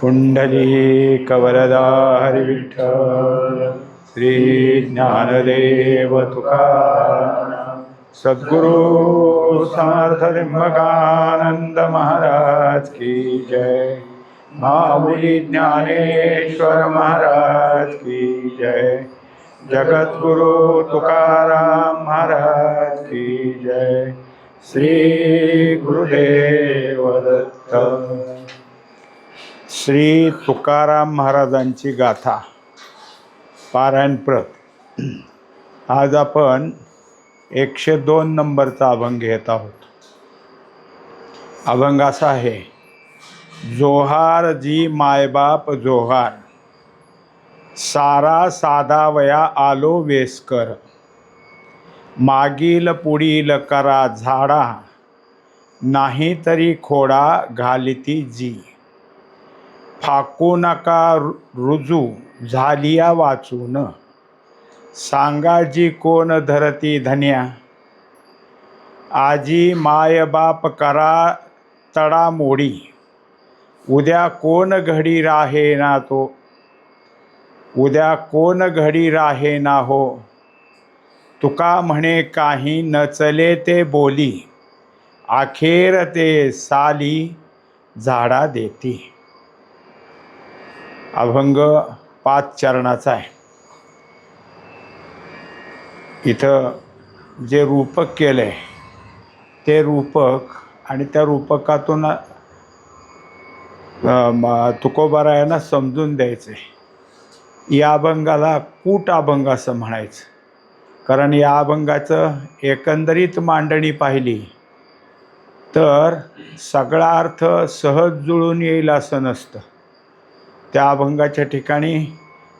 पुंडलीकवरदा हरिविठ्ठल श्री ज्ञानदेव तुकाराम सद्गुरु समर्थ त्र्यंबकानंद महाराज की जय। माऊली ज्ञानेश्वर महाराज की जय। जगद्गुरु तुकाराम महाराज की जय। श्री गुरुदेव दत्त। श्री तुकाराम महाराजांची गाथा पारायणप्रत। आज आपण 102 नंबरचा अभंग घेत आहोत। अभंग असा आहे, जोहार जी मायबाप जोहार, सारा साधावया आलो वेसकर, मागील पुढील करा झाडा, नाही तरी खोडा घालिती जी, फाकू नका रुजू झालिया वाचून, सांगा जी कोण धरती धन्या, आजी मायबाप करा तडा मोडी, उद्या कोण घडी राहे ना तो, उद्या कोण घडी राहे ना हो, तुका म्हणे काही न चले ते बोली, अखेर ते साली झाडा देती। अभंग 5 चरणाचा आहे। इथं जे रूपक केलं आहे ते रूपक आणि त्या रूपकातून तुकोबारायांना समजून द्यायचं आहे। या अभंगाला कूट अभंग असं म्हणायचं, कारण या अभंगाचं एकंदरीत मांडणी पाहिली तर सगळा अर्थ सहज जुळून येईल असं नसतं। त्या अभंगाच्या ठिकाणी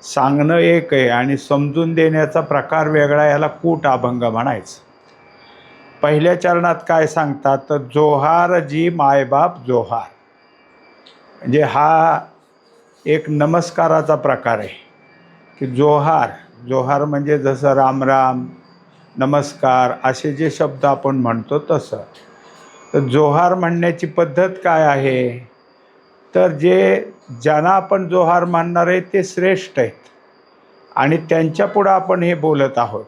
सांगणं एक आहे आणि समजून देण्याचा प्रकार वेगळा, याला कूट अभंग म्हणायचं। पहिल्या चरणात काय सांगतात तर जोहार जी मायबाप जोहार, म्हणजे हा एक नमस्काराचा प्रकार आहे की जोहार, जोहार म्हणजे जसं राम राम नमस्कार असे जे शब्द आपण म्हणतो तसं। तर जोहार म्हणण्याची पद्धत काय आहे तर ज्यांना आपण जोहार मानणार आहे ते श्रेष्ठ आहेत आणि त्यांच्या पुढं आपण हे बोलत आहोत।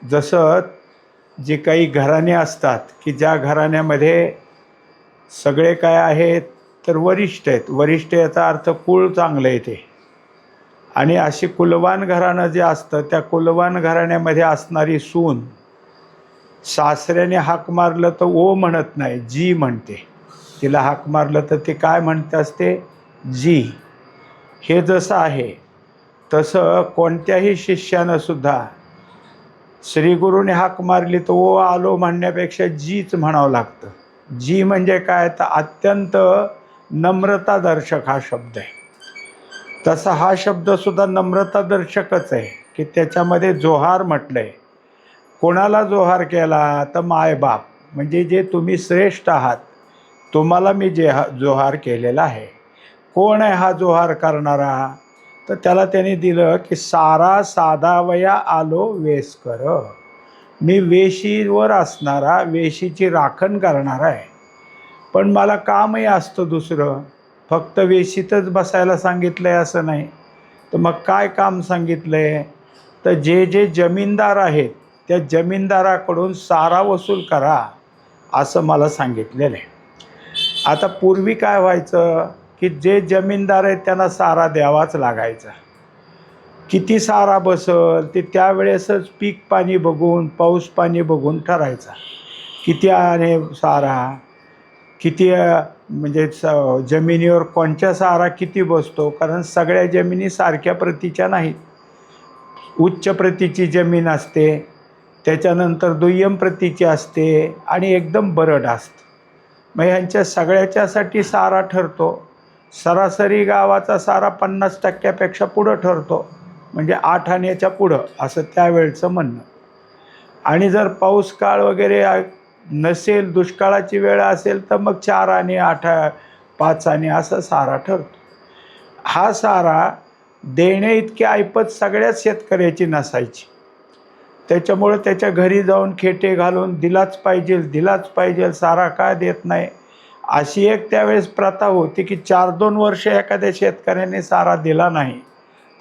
जसं जे काही घराणे असतात की ज्या घराण्यामध्ये सगळे काय आहेत तर वरिष्ठ आहेत, वरिष्ठ याचा अर्थ कुळ चांगलं येते, आणि अशी कुलवान घराणं जे असतं त्या कुलवान घराण्यामध्ये असणारी सून सासऱ्याने हाक मारलं तर ओ म्हणत नाही, जी म्हणते। तिला हाक मारलं तर ते काय म्हणते असते, जी। हे जसं आहे तसं कोणत्याही शिष्यानं सुद्धा श्रीगुरूने हाक मारली तर ओ आलो म्हणण्यापेक्षा जीच म्हणावं लागतं। जी म्हणजे काय तर अत्यंत नम्रतादर्शक हा शब्द आहे। तसा हा शब्दसुद्धा नम्रतादर्शकच आहे की त्याच्यामध्ये जोहार म्हटलं आहे। कोणाला जोहार केला तर मायबाप, म्हणजे जे तुम्ही श्रेष्ठ आहात तुम्हाला मी जोहार केलेला आहे। कोण आहे हा जोहार करणारा तर त्याला त्याने दिलं की सारा साधावया आलो वेसकर, मी वेशीवर असणारा, वेशीची राखण करणारा आहे। पण मला कामही असतं दुसरं, फक्त वेशीतच बसायला सांगितलं आहे असं नाही। तर मग काय काम सांगितलं आहे तर जे जमीनदार आहेत त्या जमीनदाराकडून सारा वसूल करा असं मला सांगितलेलं आहे। आता पूर्वी काय व्हायचं की जे जमीनदार आहेत त्यांना सारा द्यावाच लागायचा। किती सारा बसल ते त्यावेळेसच पीक पाणी बघून, पाऊस पाणी बघून ठरायचा किती आहे सारा, किती म्हणजे जमिनीवर कोणत्या सारा किती बसतो, कारण सगळ्या जमिनी सारख्या प्रतीच्या नाहीत। उच्च प्रतीची जमीन असते, त्याच्यानंतर दुय्यम प्रतीची असते आणि एकदम बरड असतं। मग ह्यांच्या सगळ्याच्यासाठी सारा ठरतो। सरासरी गावाचा सारा 50% पुढं ठरतो, म्हणजे 8 आण्याच्या पुढं असं त्यावेळचं म्हणणं। आणि जर पाऊस काळ वगैरे नसेल, दुष्काळाची वेळ असेल तर मग 4 आणे 5 आणे असं सारा ठरतो। हा सारा देणे इतके ऐपत सगळ्याच शेतकऱ्याची नसायची, त्याच्यामुळं त्याच्या घरी जाऊन खेटे घालून दिलाच पाहिजे सारा का देत नाही, अशी एक त्यावेळेस प्रथा होती की 4-2 वर्ष एखाद्या शेतकऱ्याने सारा दिला नाही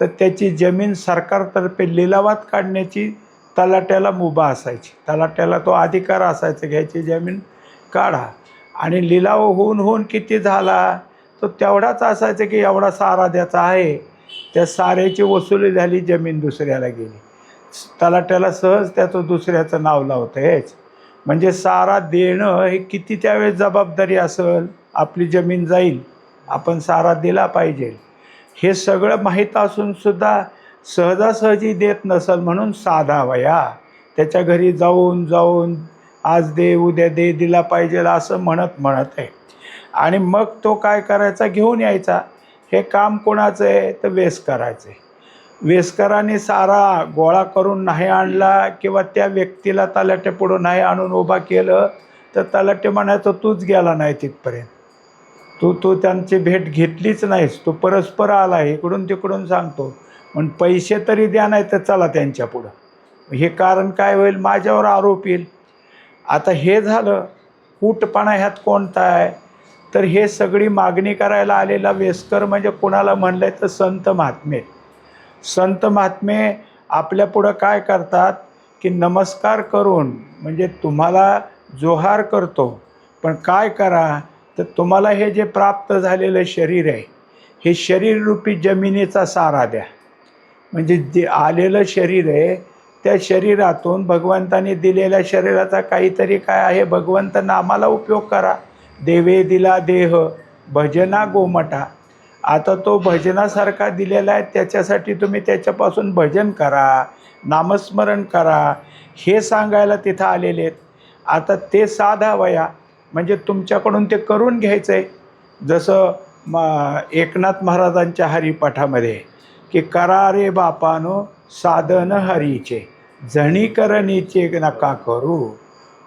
तर त्याची जमीन सरकारतर्फे लिलावात काढण्याची तलाट्याला मुभा असायची. तलाट्याला तो अधिकार असायचा घ्यायची जमीन काढा, आणि लिलाव होऊन होऊन किती झाला तो तेवढाच असायचं की एवढा सारा द्यायचा आहे. त्या साऱ्याची वसुली झाली, जमीन दुसऱ्याला गेली. तलाट्याला सहज त्याचं दुसऱ्याचं नाव लावतं हेच. म्हणजे सारा देणं हे किती त्यावेळेस जबाबदारी असेल. आपली जमीन जाईल, आपण सारा दिला पाहिजे, हे सगळं माहीत असूनसुद्धा सहजासहजी देत नसेल म्हणून साधावया त्याच्या घरी जाऊन जाऊन आज दे उद्या दे दिला पाहिजे असं म्हणत आहे. आणि मग तो काय करायचा, घेऊन यायचा. हे काम कोणाचं आहे तर वेस्कराचं आहे. वेस्कराने सारा गोळा करून नाही आणला किंवा त्या व्यक्तीला तलाट्यापुढं नाही आणून उभा केलं तर तलाटे म्हणायचं तूच गेला नाही तिथपर्यंत, तू त्यांची भेट घेतलीच नाहीस, तू परस्पर आला इकडून तिकडून सांगतो, पण पैसे तरी द्या नाही तर चला त्यांच्या पुढं. हे कारण काय होईल, माझ्यावर आरोप येईल. आता हे झालं. कूटपणा ह्यात कोणता आहे तर हे सगळी मागणी करायला आलेला वेस्कर म्हणजे कोणाला म्हणलं तर संत महात्मे. संत महात्मे आपल्या पुढं काय करतात की नमस्कार करून म्हणजे तुम्हाला जोहार करतो, पण काय करा तर तुम्हाला हे जे प्राप्त झालेलं शरीर आहे हे शरीररूपी जमिनीचा सारा द्या. म्हणजे जे आलेलं शरीर आहे त्या शरीरातून भगवंताने दिलेल्या शरीराचा काहीतरी काय आहे भगवंत नामाला उपयोग करा. देवे दिला देह भजना गोमटा. आता तो भजनासारखा दिलेला आहे, त्याच्यासाठी तुम्ही त्याच्यापासून भजन करा, नामस्मरण करा, हे सांगायला तिथं आलेले आहेत. आता ते साधावया म्हणजे तुमच्याकडून ते करून घ्यायचं आहे. जसं एकनाथ महाराजांच्या हरिपाठामध्ये की करा रे बापानो साधन हरीचे जणी करणीचे नका करू.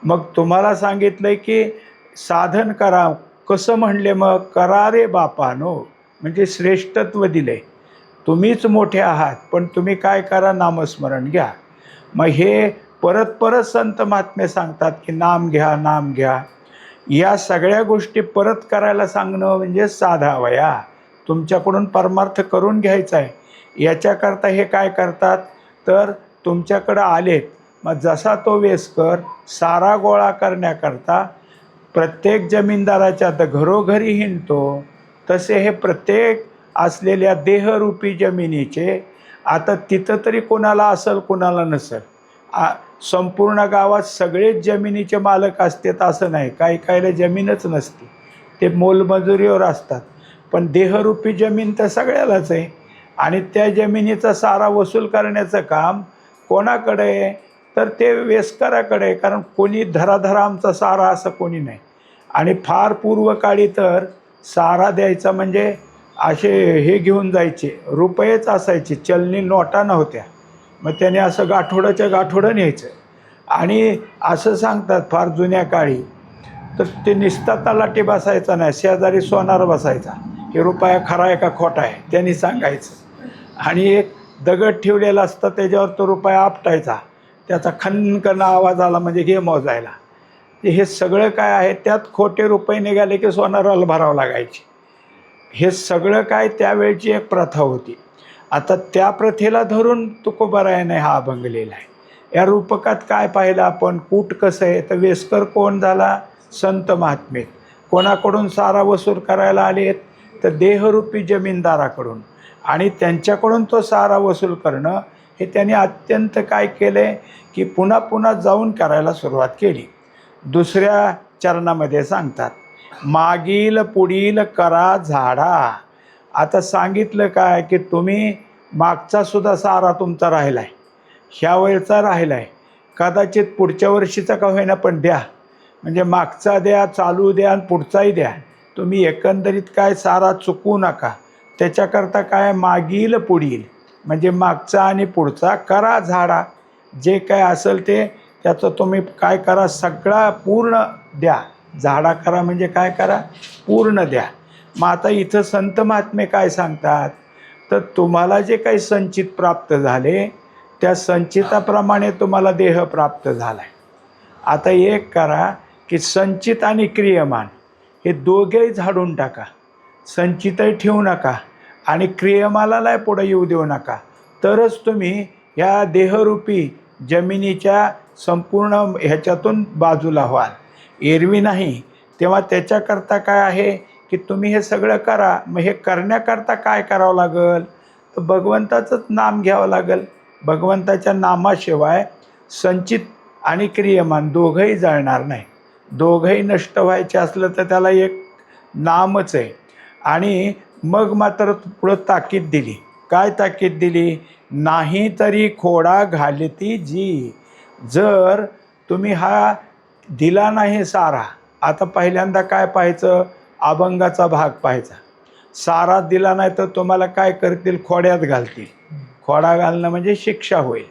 मग तुम्हाला सांगितलं की साधन करा. कसं म्हणले मग, करा रे बापानो म्हणजे श्रेष्ठत्व दिले, तुम्हीच मोठे आहात, पण तुम्ही काय करा, नामस्मरण घ्या. मग हे परत परत संत महात्मे सांगतात की नाम घ्या नाम घ्या. या सगळ्या गोष्टी परत करायला सांगणं म्हणजे साधावया. तुमच्याकडून परमार्थ करून घ्यायचा आहे. याच्याकरता हे काय करतात तर तुमच्याकडं आलेत. मग जसा तो वेस्कर सारा गोळा करण्याकरता प्रत्येक जमीनदाराच्या आता घरोघरी हिंडतो, तसे हे प्रत्येक असलेल्या देहरूपी जमिनीचे आता तिथं तरी कोणाला असेल कोणाला नसेल. संपूर्ण गावात सगळेच जमिनीचे मालक असतात असं नाही. काही काहीला जमीनच नसते, ते मोलमजुरीवर असतात. पण देहरूपी जमीन तर सगळ्यालाच आहे. आणि त्या जमिनीचा सारा वसूल करण्याचं काम कोणाकडे आहे तर ते वेस्कराकडे आहे. कारण कोणी धराधरा आमचा सारा असं कोणी नाही. आणि फार पूर्वकाळी तर सारा द्यायचा म्हणजे असे हे घेऊन जायचे, रुपयेच असायचे, चलनी नोटा नव्हत्या. मग त्याने असं गाठोड्याच्या गाठोडं न्यायचं. आणि असं सांगतात फार जुन्या काळी तर ते निस्ता तलाठी बसायचा नाही, शेजारी सोनार बसायचा, हे रुपया खरा आहे का खोटा आहे त्यांनी सांगायचं. आणि एक दगड ठेवलेला असतं त्याच्यावर तो रुपया आपटायचा, त्याचा खनकन आवाज आला म्हणजे घे मोजायला. हे सगळं काय आहे, त्यात खोटे रुपये निघाले की सोनाराला भरावं लागायचे. हे सगळं काय त्यावेळची एक प्रथा होती. आता त्या प्रथेला धरून तुकोबारायाने हा अभंग लिहिला आहे. या रूपकात काय पाहिलं आपण, कूट कसं आहे तर वेस्कर कोण झाला, संत महात्मे. कोणाकडून सारा वसूल करायला आलेत तर देहरूपी जमीनदाराकडून. आणि त्यांच्याकडून तो सारा वसूल करणं हे त्यांनी अत्यंत काय केले की पुन्हा पुन्हा जाऊन करायला सुरुवात केली. दुसऱ्या चरणामध्ये सांगतात मागील पुढील करा झाडा. आता सांगितलं काय की तुम्ही मागचा सुद्धा सारा तुमचा राहिला आहे, ह्या वेळचा राहिला आहे, कदाचित पुढच्या वर्षीचा का होईना पण द्या. म्हणजे मागचा द्या, चालू द्या आणि पुढचाही द्या. तुम्ही एकंदरीत काय सारा चुकवू नका. त्याच्याकरता काय मागील पुढील म्हणजे मागचा आणि पुढचा करा झाडा. जे काय असेल ते त्याचं तुम्ही काय करा, सगळा पूर्ण द्या. झाडा करा म्हणजे काय करा, पूर्ण द्या. मग आता इथं संत महात्मे काय सांगतात तर तुम्हाला जे काही संचित प्राप्त झाले त्या संचिताप्रमाणे तुम्हाला देह प्राप्त झाला आहे. आता एक करा की संचित आणि क्रियमान हे दोघेही झाडून टाका, संचितही ठेवू नका आणि क्रियमालाला पुढे येऊ देऊ नका. तरच तुम्ही ह्या देहरूपी जमिनीच्या संपूर्ण ह्याच्यातून बाजूला व्हाल. एरवी नाही. तेव्हा त्याच्याकरता काय आहे की तुम्ही हे सगळं करा. मग हे करण्याकरता काय करावं लागेल? तर भगवंताचंच नाम घ्यावं लागेल. भगवंताच्या नामाशिवाय संचित आणि क्रियमान दोघंही जळणार नाही. दोघंही नष्ट व्हायचे असलं तर त्याला एक नामच आहे. आणि मग मात्र पुढं ताकीद दिली. काय ताकीद दिली? नाही तरी खोडा घालती जी. जर तुम्ही हा दिला नाही सारा, आता पहिल्यांदा काय पाहायचं? अभंगाचा भाग पाहायचा. सारा दिला नाही तर तुम्हाला काय करतील? खोड्यात घालतील. खोडा घालणं म्हणजे शिक्षा होईल.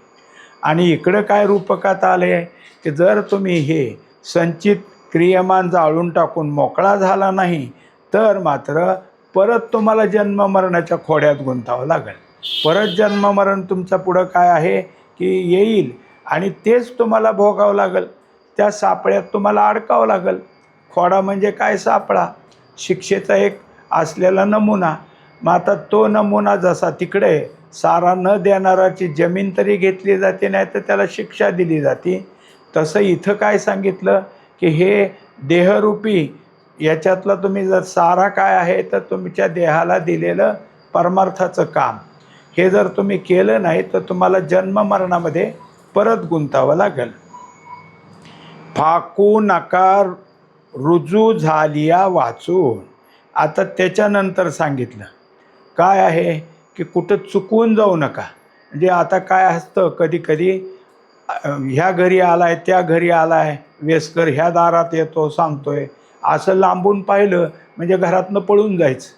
आणि इकडं काय रूपकात आले की जर तुम्ही हे संचित क्रियमान जाळून टाकून मोकळा झाला नाही तर मात्र परत तुम्हाला जन्ममरणाच्या खोड्यात गुंतावं लागेल. परत जन्ममरण तुमच्या पुढं काय आहे की येईल आणि तेच तुम्हाला भोगावं लागेल. त्या सापळ्यात तुम्हाला अडकावं लागेल. खोडा म्हणजे काय? सापळा. शिक्षेचा एक असलेला नमुना. मग आता तो नमुना जसा तिकडे सारा न देणाराची जमीन तरी घेतली जाते, नाही तर त्याला शिक्षा दिली जाते, तसं इथं काय सांगितलं की हे देहरूपी याच्यातलं तुम्ही जर सारा काय आहे तर तुमच्या देहाला दिलेलं परमार्थाचं काम हे जर तुम्ही केलं नाही तर तुम्हाला जन्ममरणामध्ये परत गुंतावं लागेल. फाकू नका रुजू झालिया वाचून. आता त्याच्यानंतर सांगितलं काय आहे की कुठं चुकवून जाऊ नका. म्हणजे आता काय असतं कधी कधी ह्या घरी आलाय त्या घरी आलाय, वेस्कर ह्या दारात येतो सांगतोय, असं लांबून पाहिलं म्हणजे घरातनं पळून जायचं.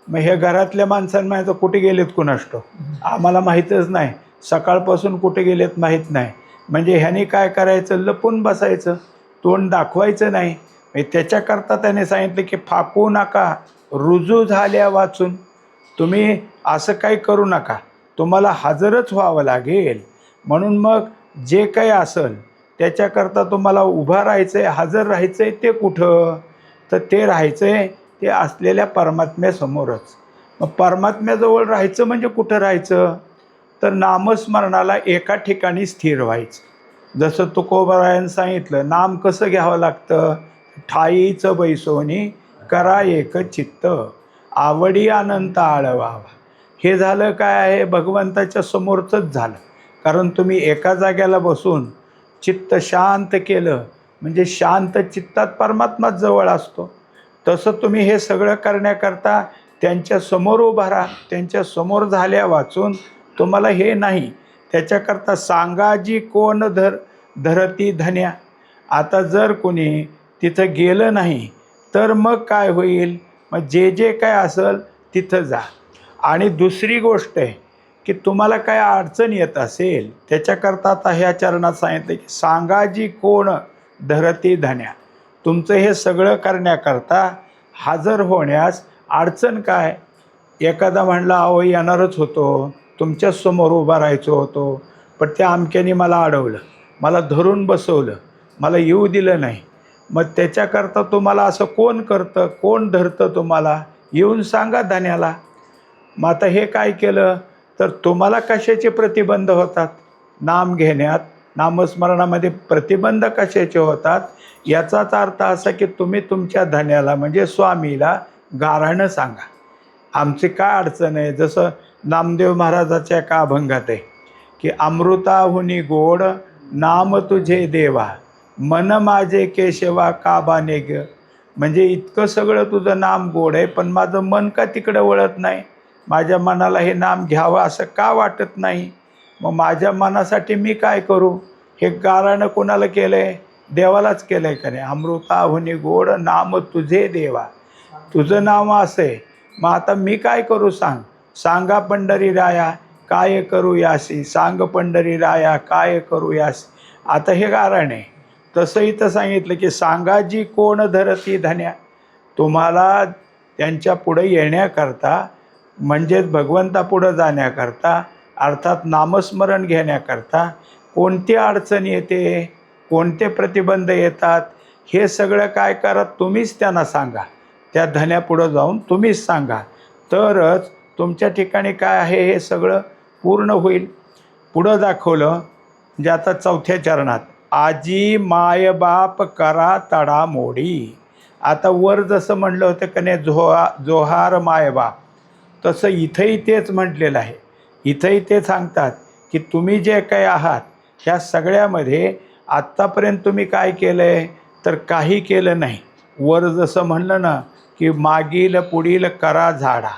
मग हे घरातल्या माणसांना माहिती कुठे गेलेत कुणास ठाऊक, आम्हाला माहीतच नाही, सकाळपासून कुठे गेलेत माहीत नाही. म्हणजे ह्याने काय करायचं? लपून बसायचं, तोंड दाखवायचं नाही. त्याच्याकरता त्याने सांगितलं की फाकू नका रुजू झाल्या वाचून. तुम्ही असं काही करू नका, तुम्हाला हजरच व्हावं लागेल. म्हणून मग जे काही असेल त्याच्याकरता तुम्हाला उभं राहायचं आहे, हजर राहायचं आहे. ते कुठं? तर ते राहायचं आहे ते असलेल्या परमात्म्यासमोरच. मग परमात्म्याजवळ राहायचं म्हणजे कुठं राहायचं? तर नामस्मरणाला एका ठिकाणी स्थिर व्हायचं. जसं तुकोबारायन सांगितलं, नाम कसं घ्यावं लागतं? ठाईचं बैसोनी करा एक चित्त, आवडी अनंत आळवावा. हे झालं काय आहे? भगवंताच्या समोरचंच झालं. कारण तुम्ही एका जाग्याला बसून चित्त शांत केलं म्हणजे शांत चित्तात परमात्माच जवळ असतो. तसं तुम्ही हे सगळं करण्याकरता त्यांच्या समोर उभा राहा. त्यांच्या समोर झाल्या वाचून तुम्हाला हे नाही. त्याच्याकरता सांगाजी कोण धरती धन्या. आता जर कोणी तिथं गेलं नाही तर मग काय होईल? मग जे जे काय असेल तिथं जा. आणि दुसरी गोष्ट आहे की तुम्हाला काय अडचण येत असेल त्याच्याकरता आता ह्या चरणात सांगितलं की सांगाजी कोण धरती धन्या. तुमचं हे सगळं करण्याकरता हजर होण्यास अडचण काय? एखादा म्हणला अहो येणारच होतो, तुमच्याचसमोर उभा राहायचो होतो, पण त्या अमक्याने मला अडवलं, मला धरून बसवलं, मला येऊ दिलं नाही. मग त्याच्याकरता तुम्हाला असं कोण करतं, कोण धरतं? तुम्हाला येऊन सांगा धन्याला. मग आता हे काय केलं तर तुम्हाला कशाचे प्रतिबंध होतात? नाम घेण्यात, नामस्मरणामध्ये प्रतिबंध कशाचे होतात? याचाच अर्थ असा की तुम्ही तुमच्या धन्याला म्हणजे स्वामीला गाऱ्हाणं सांगा, आमची काय अडचण आहे. जसं नामदेव महाराजाच्या एका अभंगात आहे की अमृताहुनी गोड नाम तुझे देवा, मन माझे केशवा काबाने ग. म्हणजे इतकं सगळं तुझं नाम गोड आहे पण माझं मन का तिकडं वळत नाही? माझ्या मनाला हे नाम घ्यावं असं का वाटत नाही? मग माझ्या मनासाठी मी काय करू? हे गाऱ्हाणं कोणाला केलं आहे? देवालाच केलं आहे का नाही? अमृताहुनी गोड नाम तुझे देवा, तुझं नाव असं आहे. मग आता मी काय करू सांग? सांगा पंढरी राया काय करू यासी, सांग पंढरी राया काय करू यासी. आता हे गाऱ्हाण आहे. तसं इथं सांगितलं की सांगाजी कोण धरती धन्या. तुम्हाला त्यांच्या पुढे येण्याकरता म्हणजेच भगवंतापुढं जाण्याकरता अर्थात नामस्मरण घेण्याकरता कोणती अडचण येते, कोणते प्रतिबंध येतात हे सगळं काय करा, तुम्हीच त्यांना सांगा. त्या धन्यापुढं जाऊन तुम्हीच सांगा, तरच तुमच्या ठिकाणी काय आहे हे सगळं पूर्ण होईल. पुढं दाखवलं म्हणजे आता 4थ्या चरणात, आजी मायबाप करा तडामोडी. आता वर जसं म्हणलं होतं का नाही, जोहार मायबाप, तसं इथंही तेच म्हटलेलं आहे. इथंही ते सांगतात की तुम्ही जे काही आहात ह्या सगळ्यामध्ये आत्तापर्यंत तुम्ही काय केलं आहे, तर काही केलं नाही. वर जसं म्हणलं ना की मागील पुढील करा झाडा,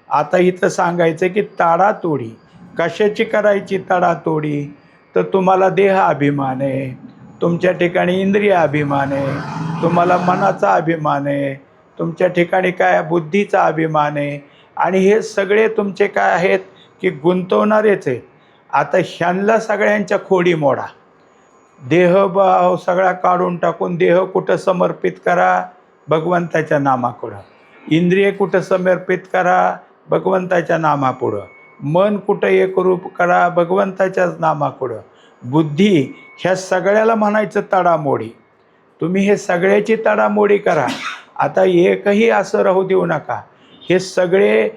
आता इथं सांगायचं की ताडातोडी. कशाची करायची ताडातोडी, तर तुम्हाला देह अभिमान आहे, तुमच्या ठिकाणी इंद्रिय अभिमान आहे, तुम्हाला मनाचा अभिमान आहे, तुमच्या ठिकाणी काय बुद्धीचा अभिमान आहे, आणि हे सगळे तुमचे काय आहेत की गुंतवणारेच आहेत. आता ह्यांना सगळ्यांच्या खोडी मोडा. देहभाव सगळा काढून टाकून देह कुठं समर्पित करा, भगवंताच्या नामापुढं. इंद्रिय कुठं समर्पित करा, भगवंताच्या नामापुढं. मन कुठं एकरूप करा, भगवंताच्याच नामापुढं. बुद्धी ह्या सगळ्याला म्हणायचं तडामोडी. तुम्ही हे सगळ्याची तडामोडी करा. आता एकही असं राहू देऊ नका. हे सगळे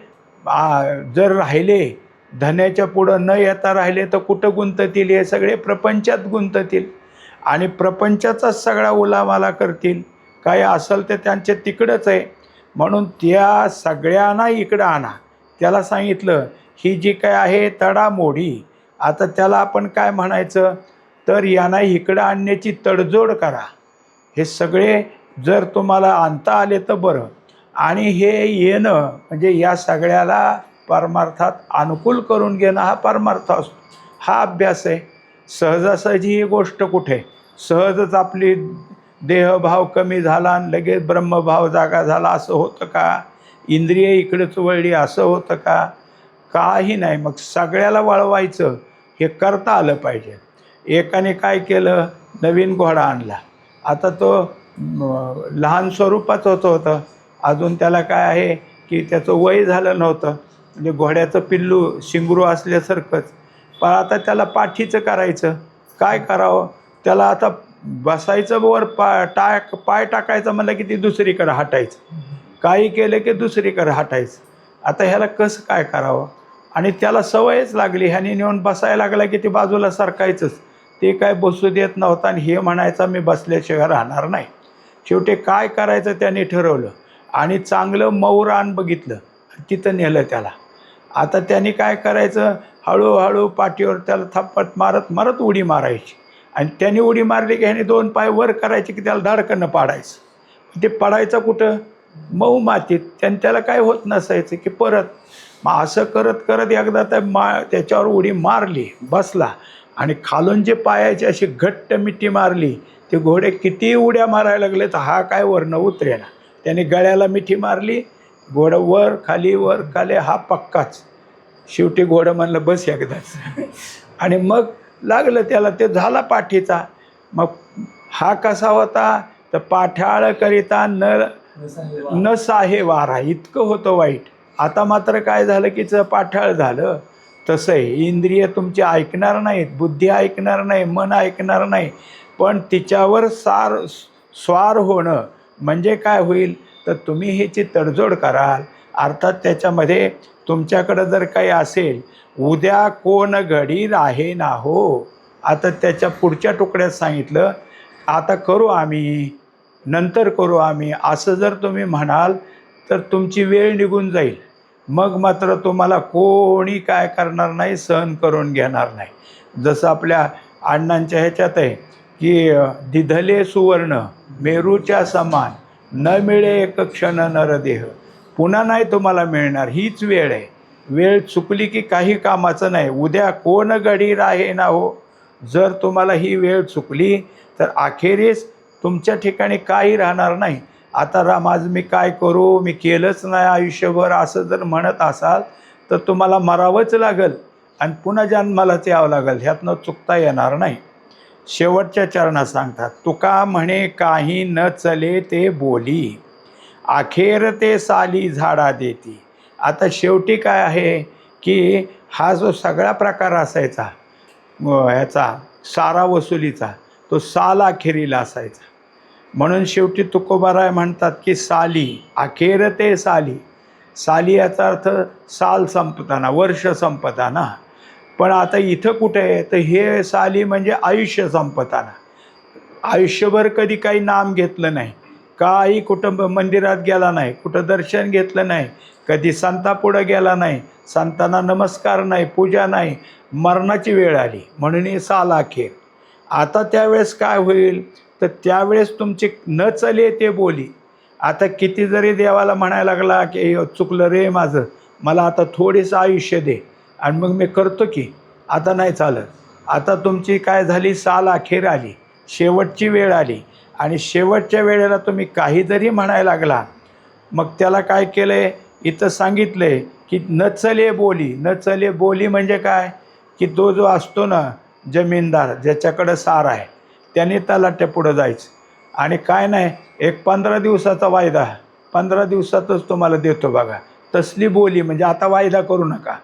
जर राहिले, धन्याच्या पुढं न येता राहिले, तर कुठं गुंततील, हे सगळे प्रपंचात गुंततील आणि प्रपंचाचाच सगळा उलामाला करतील. काय असेल ते त्यांचे तिकडंच आहे. म्हणून त्या सगळ्यांना इकडं आणा. त्याला सांगितलं ही जी काय आहे तडामोडी. आता त्याला आपण काय म्हणायचं, तर यांना इकडं आणण्याची तडजोड करा. हे सगळे जर तुम्हाला आणता आले तर बरं. आणि हे येणं म्हणजे या सगळ्याला परमार्थात अनुकूल करून घेणं हा परमार्थ असतो, हा अभ्यास आहे. सहजासहजी ही गोष्ट कुठे, सहजच आपली देहभाव कमी झाला आणि लगेच ब्रह्मभाव जागा झाला असं होतं का? इंद्रिय इकडेच वळली असं होतं का? काही नाही. मग सगळ्याला वळवायचं हे करता आलं पाहिजे. एकाने काय केलं, नवीन घोडा आणला. आता तो लहान स्वरूपात होतं, अजून त्याला काय आहे की त्याचं वय झालं नव्हतं, म्हणजे घोड्याचं पिल्लू शिंगरू असल्यासारखंच. पण आता त्याला पाठीचं करायचं, काय करावं, त्याला आता बसायचं वर पाय टाकायचं म्हणलं की ती दुसरीकडे हटायचं, काही केलं की दुसरीकडे हटायचं. आता ह्याला कसं काय करावं, आणि त्याला सवयच लागली. ह्याने नेऊन बसायला लागला की ते बाजूला सरकायचंच, ते काय बसू देत नव्हतं आणि हे म्हणायचं मी बसल्याशिवाय राहणार नाही. शेवटी काय करायचं त्याने ठरवलं आणि चांगलं मऊ रान बघितलं, तिथं नेलं त्याला. आता त्याने काय करायचं, हळूहळू पाठीवर त्याला थप्पट मारत मारत उडी मारायची, आणि त्याने उडी मारली की ह्याने 2 पाय वर करायचे की त्याला धाडकनं पाडायचं. ते पडायचं कुठं, मऊ मातीत. त्याला काय होत नसायचं की परत. मग असं करत करत एकदा त्याच्यावर उडी मारली, बसला, आणि खालून जे पायाची अशी घट्ट मिठी मारली, ते घोडे किती उड्या मारायला लागले तर हा काय वरनं उतरेना. त्याने गळ्याला मिठी मारली, घोडं वर खाली वर खाली, हा पक्काच. शेवटी घोडं म्हणलं बस एकदाच, आणि मग लागलं त्याला, ते झाला पाठीचा. मग हा कसा होता, तर पाठाळ करिता न साहे वारा, इतकं होतं वाईट. आता मात्र काय झालं की पाठाळ झालं. तसं आहे, इंद्रिय तुमचे ऐकणार नाहीत, बुद्धी ऐकणार नाही, मन ऐकणार नाही. पण तिच्यावर स्वार होणं म्हणजे काय होईल, तर तुम्ही ह्याची तडजोड कराल. अर्थात त्याच्यामध्ये तुमच्याकडं जर काही असेल, उद्या कोण घडी राहे ना हो. आता त्याच्या पुढच्या तुकड्यात सांगितलं, आता करू आम्ही, नंतर करू आम्ही, असं जर तुम्ही म्हणाल तर तुमची वेळ निघून जाईल. मग मात्र तुम्हाला कोणी काय करणार नाही, सहन करून घेणार नाही. जसं आपल्या अण्णांच्या ह्याच्यात आहे की दिधले सुवर्ण मेरूच्या समान, न मिळे एक क्षण नरदेह. पुन्हा नाही तुम्हाला मिळणार, हीच वेळ आहे. वेळ चुकली की काही कामाचं नाही. उद्या कोण घडी राहे ना हो. जर तुम्हाला ही वेळ चुकली तर अखेरीस तुमच्या ठिकाणी काही राहणार नाही. आता राम आज मी काय करू, मी केलंच नाही आयुष्यभर, असं जर म्हणत असाल तर तुम्हाला मरावंच लागेल आणि पुन्हा जन्मालाच यावं लागेल, ह्यातनं चुकता येणार नाही. शेवटच्या चरणात सांगतात, तुका म्हणे काही न चले ते बोली, अखेर ते साली झाडा देती. आता शेवटी काय आहे की हा जो सगळा प्रकार असायचा ह्याचा सारा वसुलीचा, तो साल अखेरीला असायचा. म्हणून शेवटी तुकोबाराय म्हणतात की साली अखेर ते साली. साली याचा अर्थ साल संपताना, वर्ष संपताना. पण आता इथं कुठे आहे तर हे साली म्हणजे आयुष्य संपताना. आयुष्यभर कधी काही नाम घेतलं नाही, काही कुठं मंदिरात गेला नाही, कुठं दर्शन घेतलं नाही, कधी संतापुढं गेला नाही, संतांना नमस्कार नाही, पूजा नाही. मरणाची वेळ आली म्हणून हे साल अखेर. आता त्यावेळेस काय होईल तर त्यावेळेस तुमची न चले ते बोली. आता किती जरी देवाला म्हणायला लागला की चुकलं रे माझं, मला आता थोडेसं आयुष्य दे आणि मग मी करतो की, आता नाही चालत. आता तुमची काय झाली, साल अखेर आली, शेवटची वेळ आली. आणि शेवटच्या वेळेला तुम्ही काही जरी म्हणायला लागला, मग त्याला काय केलं आहे इथं सांगितलं आहे की न चले बोली. न चले बोली म्हणजे काय की तो जो असतो ना जमीनदार, ज्याच्याकडं सार आहे, त्याने तलाट्या पुढं जायचं आणि काय नाही, एक 15 दिवसाचा वायदा, 15 दिवसातच तुम्हाला देतो बघा, तसली बोली. म्हणजे आता वायदा करू नका.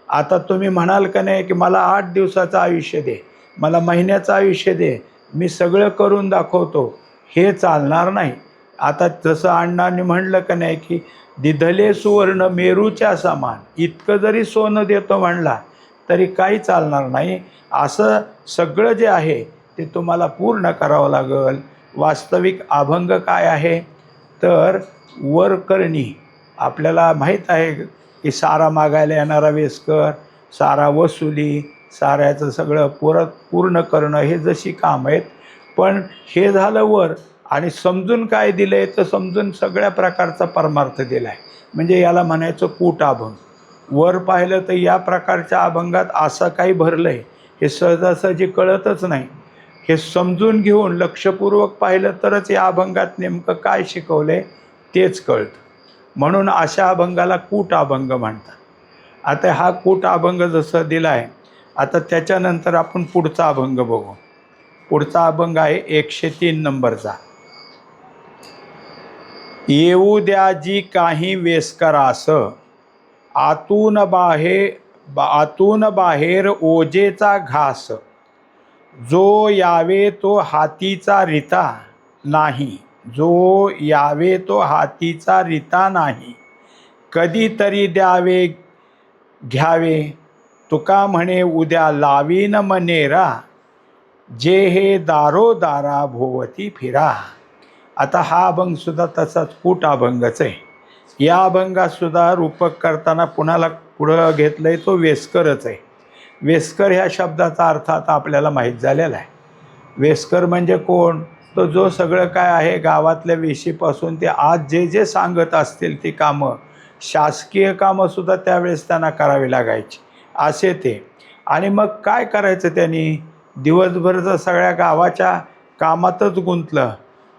आता तुम्ही म्हणाल का नाही की मला 8 दिवसाचं आयुष्य दे, मला महिन्याचं आयुष्य दे, मी सगळं करून दाखवतो, हे चालणार नाही. आता जसं अण्णांनी म्हणलं का नाही की दिधले सुवर्ण मेरूच्या समान, इतकं जरी सोनं देतो म्हणला तरी काही चालणार नाही. असं सगळं जे आहे ते तुम्हाला पूर्ण करावं लागेल. वास्तविक अभंग काय आहे तर वरकरणी. आपल्याला माहीत आहे की सारा मागायला येणारा वेस्कर, सारा वसुली, साऱ्याचं सगळं पूर्ण करणं हे जशी काम आहेत. पण हे झालं वर. आणि समजून काय दिलं आहे तर समजून सगळ्या प्रकारचा परमार्थ दिला आहे. म्हणजे याला म्हणायचं कूट अभंग. वर पाहिलं तर या प्रकारच्या अभंगात असं काही भरलं आहे हे सहजासहजी कळतच नाही. हे समजून घेऊन लक्षपूर्वक पाहिलं तरच या अभंगात नेमकं काय शिकवलं आहे तेच कळतं. म्हणून अशा अभंगाला कूट अभंग म्हणतात. आता हा कूट अभंग जसं दिला आहे, आता त्याच्यानंतर आपण पुढचा अभंग बघू. पुढचा अभंग आहे 103 नंबरचा. येऊ द्या जी काही वेस्करास, आतून बाहेर ओजेचा घास, जो यावे तो हातीचा रिता नाही, जो यावे तो हातीचा रिता नाही, कधीतरी द्यावे घ्यावे, तुका म्हणे उद्या लावीन मनेरा, जे हे दारोदारा भोवती फिरा. आता हा अभंगसुद्धा तसाच कूट अभंगच आहे. या अभंगातसुद्धा रूपक करताना पुन्हा पुढं घेतलं आहे तो वेस्करच आहे. वेस्कर ह्या शब्दाचा अर्थ आता आपल्याला माहीत झालेला आहे. वेस्कर म्हणजे कोण, तो जो सगळं काय आहे गावातल्या वेशीपासून ते आज जे जे सांगत असतील ती कामं, शासकीय कामंसुद्धा त्यावेळेस त्यांना करावी लागायची असे ते. आणि मग काय करायचं त्यांनी, दिवसभर जर सगळ्या गावाच्या कामातच गुंतलं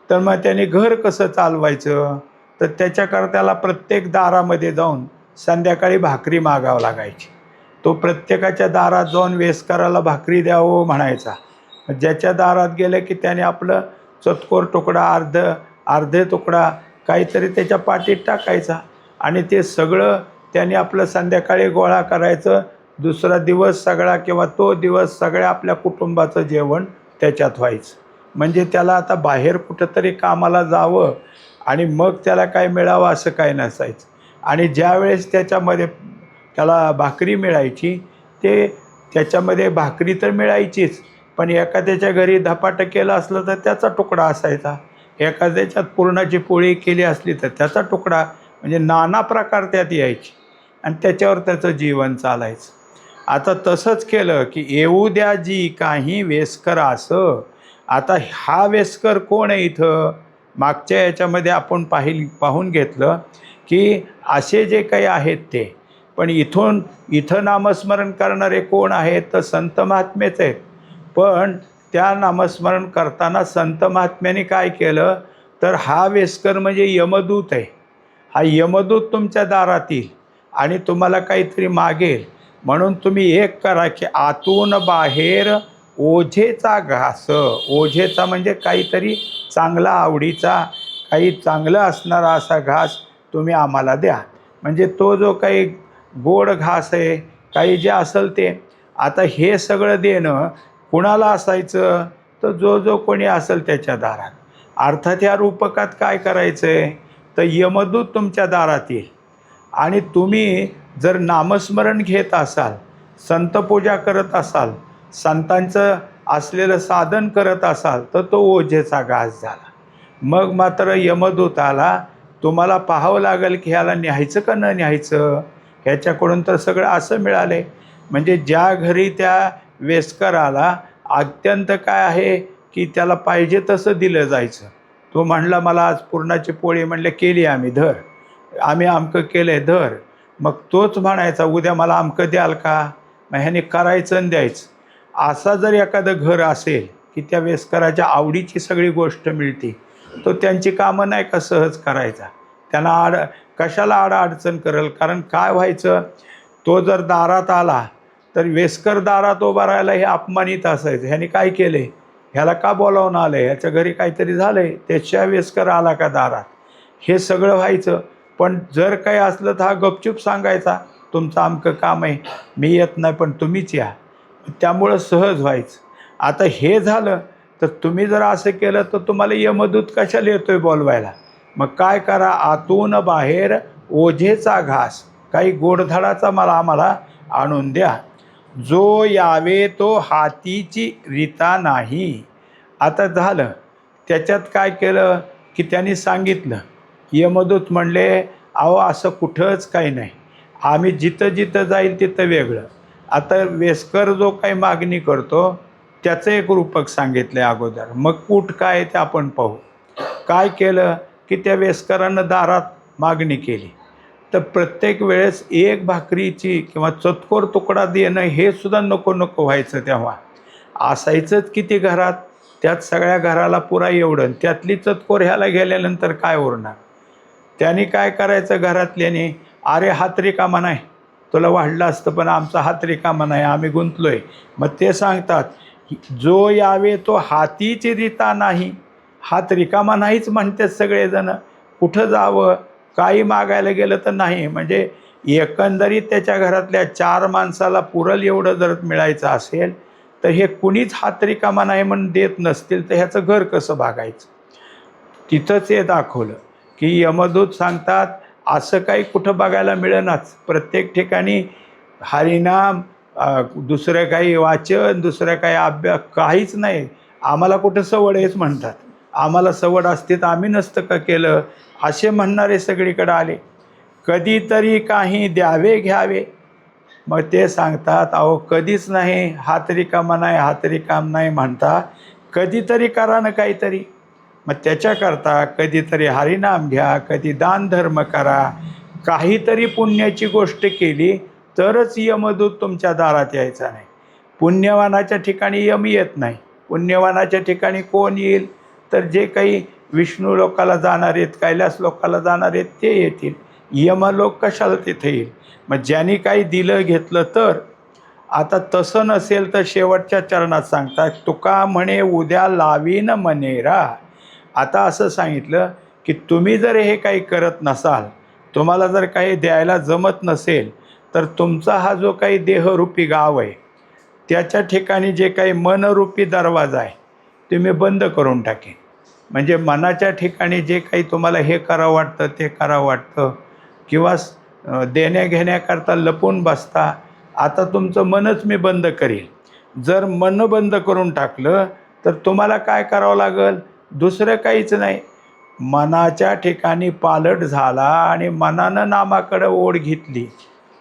तर मग त्याने घर कसं चालवायचं, तर त्याच्याकरता त्याला प्रत्येक दारामध्ये जाऊन संध्याकाळी भाकरी मागावं लागायची. तो प्रत्येकाच्या दारात जाऊन वेस्कराला भाकरी द्यावं म्हणायचा. ज्याच्या दारात गेलं की त्याने आपलं चतकोर तुकडा, अर्धे तुकडा काहीतरी त्याच्या पाठीत टाकायचा आणि ते सगळं त्याने आपलं संध्याकाळी गोळा करायचं. दुसरा दिवस सगळा किंवा तो दिवस सगळ्या आपल्या कुटुंबाचं जेवण त्याच्यात व्हायचं. म्हणजे त्याला आता बाहेर कुठंतरी कामाला जावं आणि मग त्याला काय मिळावं असं काय नसायचं. आणि ज्यावेळेस त्याच्यामध्ये त्याला भाकरी मिळायची, ते त्याच्यामध्ये भाकरी तर मिळायचीच, पण एखाद्याच्या घरी धपाटं केलं असलं तर त्याचा तुकडा असायचा, एखाद्याच्यात पुरणाची पोळी केली असली तर त्याचा तुकडा. म्हणजे नाना प्रकार त्यात यायचे आणि त्याच्यावर त्याचं जीवन चालायचं. आता तसंच केलं की येऊ द्या जी काही वेस्करास. आता हा वेस्कर कोण आहे इथं, मागच्या याच्यामध्ये आपण पाहून घेतलं की असे जे काही आहेत ते. पण इथं नामस्मरण करणारे कोण आहेत तर संत महात्मेच आहेत. पण त्या नामस्मरण करताना संत महात्म्याने काय केलं तर हा वेस्कर म्हणजे यमदूत आहे. हा यमदूत तुमच्या दारात येईल आणि तुम्हाला काहीतरी मागेल. म्हणून तुम्ही एक करा की आतून बाहेर ओझेचा घास. ओझेचा म्हणजे काहीतरी चांगला, आवडीचा, काही चांगलं असणारा असा घास तुम्ही आम्हाला द्या. म्हणजे तो जो काही गोड घास आहे, काही जे असेल ते. आता हे सगळं देणं कुणाला असायचं तर जो कोणी असेल त्याच्या दारात. अर्थात या रूपकात काय करायचं आहे, तर यमदूत तुमच्या दारात येईल आणि तुम्ही जर नामस्मरण घेत असाल, संतपूजा करत असाल, संतांचं असलेलं साधन करत असाल, तर तो ओझेचा घास झाला. मग मात्र यमदूत आला. तुम्हाला पाहावं लागेल की ह्याला न्यायचं का न न्यायचं. ह्याच्याकडून तर सगळं असं मिळाले. म्हणजे ज्या घरी त्या वेस्कराला अत्यंत काय आहे की त्याला पाहिजे तसं दिलं जायचं. तो म्हणला मला आज पुरणाची पोळी, म्हणले केली आम्ही, धर. आम्ही अमकं केलं आहे, धर. मग तोच म्हणायचा उद्या मला अमकं द्याल का. मग ह्याने करायचं आणि द्यायचं. असा जर एखादं घर असेल की त्या वेस्कराच्या आवडीची सगळी गोष्ट मिळते, तो त्यांची कामं नाही का सहज करायचा. त्यांना कशाला अडचण करेल. कारण काय व्हायचं, तो जर दारात आला तर वेस्कर दारात उभा राहायला हे अपमानित असायचं. ह्याने काय केले, ह्याला का बोलावून आलं, ह्याच्या घरी काहीतरी झालं आहे, त्याच्या वेस्कर आला का दारात, हे सगळं व्हायचं. पण जर काही असलं तर हा गपचूप सांगायचा, तुमचं अमकं काम आहे, मी येत नाही पण तुम्हीच या. त्यामुळं सहज व्हायचं. आता हे झालं तर तुम्ही जर असं केलं तर तुम्हाला यमदूत कशाला येतोय बोलवायला. मग काय करा, आतून बाहेर ओझेचा घास, काही गोडधडाचा मला आम्हाला आणून द्या. जो यावे तो हातीची रीता नाही. आता झालं, त्याच्यात काय केलं की त्यांनी सांगितलं. यमदूत म्हणले अहो असं कुठंच काही नाही, आम्ही जिथं जिथं जाईल तिथं वेगळं. आता वेस्कर जो काही मागणी करतो त्याचं एक रूपक सांगितलं अगोदर. मग कूट काय ते आपण पाहू. काय केलं की त्या वेस्करानं दारात मागणी केली, तर प्रत्येक वेळेस एक भाकरीची किंवा चतकोर तुकडा देणं हे सुद्धा नको नको व्हायचं. तेव्हा असायचंच किती घरात, त्यात सगळ्या घराला पुरा एवढं, त्यातली चतकोर ह्याला गेल्यानंतर काय उरणार. त्यांनी काय करायचं घरातल्याने, अरे हात रिकामा नाही, तुला वाढलं असतं पण आमचा हात रिकामा नाही, आम्ही गुंतलोय. मग ते सांगतात जो यावे तो हातीची रीता नाही. हात रिकामा नाहीच म्हणतात सगळेजण. कुठं जावं, काही मागायला गेलं तर नाही. म्हणजे एकंदरीत त्याच्या घरातल्या 4 माणसाला पुरल एवढं जर मिळायचं असेल तर हे कुणीच हात रिकामा नाही म्हणून देत नसतील तर ह्याचं घर कसं भागायचं. तिथंच हे दाखवलं की यमदूत सांगतात असं काही कुठं बघायला मिळेनाच. प्रत्येक ठिकाणी हरिनाम, दुसरं काही वाचन, दुसरं काही अभ्यास काहीच नाही. आम्हाला कुठं सवड हेच म्हणतात. आम्हाला सवड असते तर आम्ही नसतं का केलं, असे म्हणणारे सगळीकडे आले. कधीतरी काही द्यावे घ्यावे. मग ते सांगतात अहो कधीच नाही, हात रिकामा नाही, हात रिकाम नाही म्हणता, कधीतरी करा ना काहीतरी. मग त्याच्याकरता कधीतरी हरिनाम घ्या, कधी दानधर्म करा, काहीतरी पुण्याची गोष्ट केली तरच यमदूत तुमच्या दारात यायचा नाही. पुण्यवानाच्या ठिकाणी यम येत नाही. पुण्यवानाच्या ठिकाणी कोण येईल, तर जे काही विष्णू लोकाला जाणार आहेत, कैलास लोकाला जाणार आहेत ते येतील. यमलोक कशाला तिथे येईल. मग ज्यांनी काही दिलं घेतलं तर. आता तसं नसेल तर शेवटच्या चरणात सांगतात तुका म्हणे उद्या लावीन मनेरा. आता असं सांगितलं की तुम्ही जर हे काही करत नसाल, तुम्हाला जर काही द्यायला जमत नसेल, तर तुमचा हा जो काही देहरूपी गाव आहे त्याच्या ठिकाणी जे काही मनरूपी दरवाजा आहे ते मी बंद करून टाकेन. म्हणजे मनाच्या ठिकाणी जे काही तुम्हाला हे करावं वाटतं ते करावं वाटतं किंवा देण्या घेण्याकरता लपून बसता, आता तुमचं मनच मी बंद करील. जर मन बंद करून टाकलं तर तुम्हाला काय करावं लागेल, दुसरं काहीच नाही. मनाच्या ठिकाणी पालट झाला आणि मनानं नामाकडं ओढ घेतली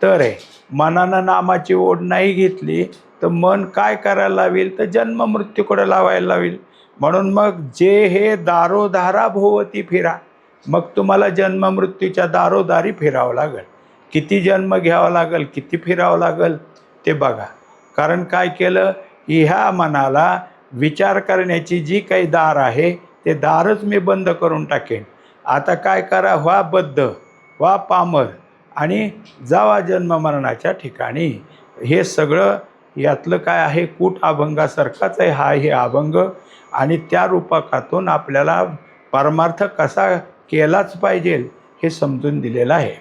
तर आहे. मनानं नामाची ओढ नाही घेतली तर मन काय करायला लावेल, तर जन्म मृत्यूकडे लावायला लावेल. म्हणून मग जे हे दारोदारा भोवती फिरा, मग तुम्हाला जन्म मृत्यूच्या दारोदारी फिरावं लागेल. किती जन्म घ्यावं लागेल, किती फिरावं लागेल ते बघा. कारण काय केलं, ह्या मनाला विचार करण्याची जी काही दार आहे ते दारच मी बंद करून टाकेन. आता काय करा, व्हा बद्ध, व्हा पामर आणि जावा जन्म मरणाच्या ठिकाणी. हे सगळं यातलं काय आहे, कूट अभंगासारखाच आहे हा हे अभंग. आणि त्या रूपकातून आपल्याला परमार्थ कसा केलाच पाहिजे हे समजून दिलेलं आहे.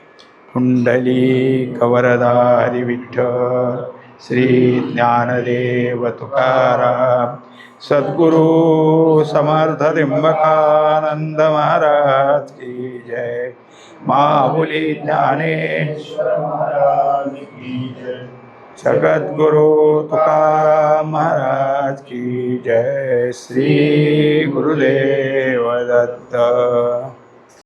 कुंडली कवरदा हरी विठ्ठल, श्री ज्ञानदेव तुकाराम, सद्गुरु समर्थ त्र्यंबकानंद महाराज की जय। माऊली ज्ञानेश्वर महाराज की जय। जगद्गुरु तुकाराम महाराज की जय। श्री गुरुदेव दत्त।